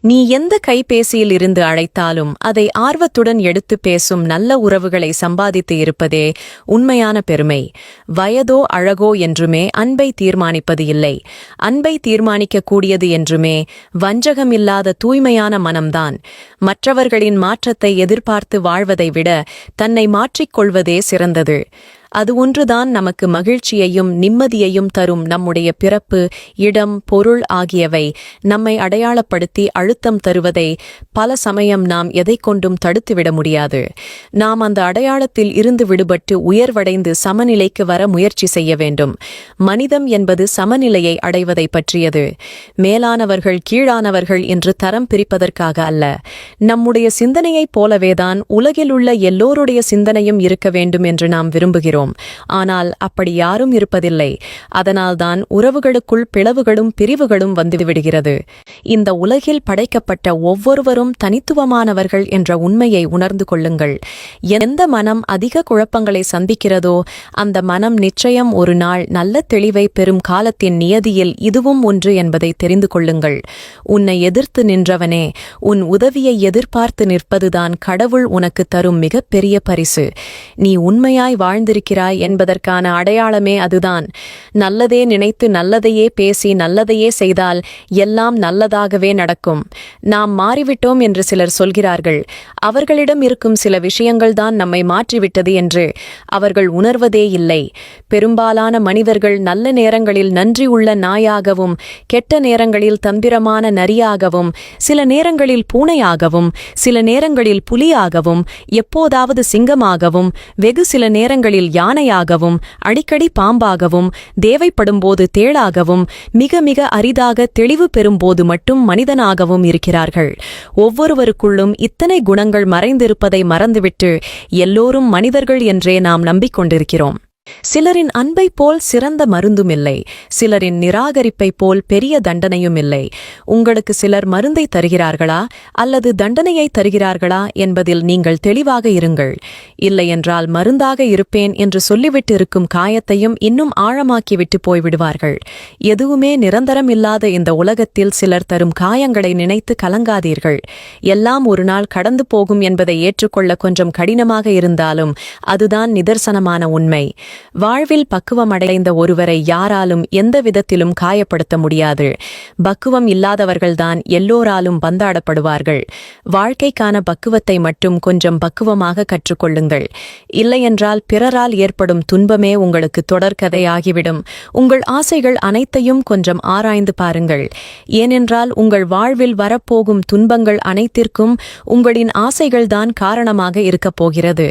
நீ எந்த கைபேசியில் இருந்து அழைத்தாலும் அதை ஆர்வத்துடன் எடுத்து பேசும் நல்ல உறவுகளை சம்பாதித்து இருப்பதே உண்மையான பெருமை. வயதோ அழகோ என்றுமே அன்பை தீர்மானிப்பது இல்லை. அன்பை தீர்மானிக்கக்கூடியது என்றுமே வஞ்சகமில்லாத தூய்மையான மனம்தான். மற்றவர்களின் மாற்றத்தை எதிர்பார்த்து வாழ்வதை விட தன்னை மாற்றிக்கொள்வதே சிறந்தது. அது ஒன்றுதான் நமக்கு மகிழ்ச்சியையும் நிம்மதியையும் தரும். நம்முடைய பிறப்பு, இடம், பொருள் ஆகியவை நம்மை அடையாளப்படுத்தி அழுத்தம் தருவதை பல சமயம் நாம் எதை கொண்டும் தடுத்துவிட முடியாது. நாம் அந்த அடையாளத்தில் இருந்து விடுபட்டு உயர்வடைந்து சமநிலைக்கு வர முயற்சி செய்ய வேண்டும். மனிதம் என்பது சமநிலையை அடைவதை பற்றியது. மேலானவர்கள் கீழானவர்கள் என்று தரம் பிரிப்பதற்காக அல்ல. நம்முடைய சிந்தனையைப் போலவேதான் உலகிலுள்ள எல்லோருடைய சிந்தனையும் இருக்க வேண்டும் என்று நாம் விரும்புகிறோம். ஆனால் அப்படி யாரும் இருப்பதில்லை. அதனால்தான் உறவுகளுக்குள் பிளவுகளும் பிரிவுகளும் வந்துவிடுகிறது. இந்த உலகில் படைக்கப்பட்ட ஒவ்வொருவரும் தனித்துவமானவர்கள் என்ற உண்மையை உணர்ந்து கொள்ளுங்கள். எந்த மனம் அதிக குழப்பங்களை சந்திக்கிறதோ அந்த மனம் நிச்சயம் ஒரு நாள் நல்ல தெளிவை பெறும். காலத்தின் நியதியில் இதுவும் ஒன்று என்பதை தெரிந்து கொள்ளுங்கள். உன்னை எதிர்த்து நின்றவனே, உன் உதவியை எதிர்பார்த்து நிற்பதுதான் கடவுள் உனக்கு தரும் மிகப்பெரிய பரிசு. நீ உண்மையாய் வாழ்ந்திருக்கிறாய் என்பதற்கான அடையாளமே அதுதான். நல்லதே நினைத்து நல்லதையே பேசி நல்லதையே செய்தால் எல்லாம் நல்லதாகவே நடக்கும். நாம் மாறிவிட்டோம் என்று சிலர் சொல்கிறார்கள். அவர்களிடம் இருக்கும் சில விஷயங்கள்தான் நம்மை மாற்றிவிட்டது என்று அவர்கள் உணர்வதே இல்லை. பெரும்பாலான மனிதர்கள் நல்ல நேரங்களில் நன்றி உள்ள நாயாகவும், கெட்ட நேரங்களில் தந்திரமான நரியாகவும், சில நேரங்களில் பூனையாகவும், சில நேரங்களில் புலியாகவும், எப்போதாவது சிங்கமாகவும், வெகு சில நேரங்களில் யானையாகவும், அடிக்கடி பாம்பாகவும், தேவைப்படும்போது தேளாகவும், மிக மிக அரிதாக தெளிவு பெறும்போது மட்டும் மனிதனாகவும் இருக்கிறார்கள். ஒவ்வொருவருக்குள்ளும் இத்தனை குணங்கள் மறைந்திருப்பதை மறந்துவிட்டு எல்லோரும் மனிதர்கள் என்றே நாம் நம்பிக்கொண்டிருக்கிறோம். சிலரின் அன்பை போல் சிறந்த மருந்தும் இல்லை. சிலரின் நிராகரிப்பை போல் பெரிய தண்டனையும் இல்லை. உங்களுக்கு சிலர் மருந்தை தருகிறார்களா அல்லது தண்டனையை தருகிறார்களா என்பதில் நீங்கள் தெளிவாக இருங்கள். இல்லையென்றால் மருந்தாக இருப்பேன் என்று சொல்லிவிட்டு இருக்கும் காயத்தையும் இன்னும் ஆழமாக்கிவிட்டு போய்விடுவார்கள். எதுவுமே நிரந்தரம் இல்லாத இந்த உலகத்தில் சிலர் தரும் காயங்களை நினைத்து கலங்காதீர்கள். எல்லாம் ஒரு நாள் கடந்து போகும் என்பதை ஏற்றுக்கொள்ள கொஞ்சம் கடினமாக இருந்தாலும் அதுதான் நிதர்சனமான உண்மை. வாழ்வில் பக்குவமடைந்த ஒருவரை யாராலும் எந்த விதத்திலும் காயப்படுத்த முடியாது. பக்குவம் இல்லாதவர்கள்தான் எல்லோராலும் பந்தாடப்படுவார்கள். வாழ்க்கைக்கான பக்குவத்தை மட்டும் கொஞ்சம் பக்குவமாக கற்றுக்கொள்ளுங்கள். இல்லையென்றால் பிறரால் ஏற்படும் துன்பமே உங்களுக்கு தொடர்கதையாகிவிடும். உங்கள் ஆசைகள் அனைத்தையும் கொஞ்சம் ஆராய்ந்து பாருங்கள். ஏனென்றால் உங்கள் வாழ்வில் வரப்போகும் துன்பங்கள் அனைத்திற்கும் உங்களின் ஆசைகள்தான் காரணமாக இருக்கப் போகிறது.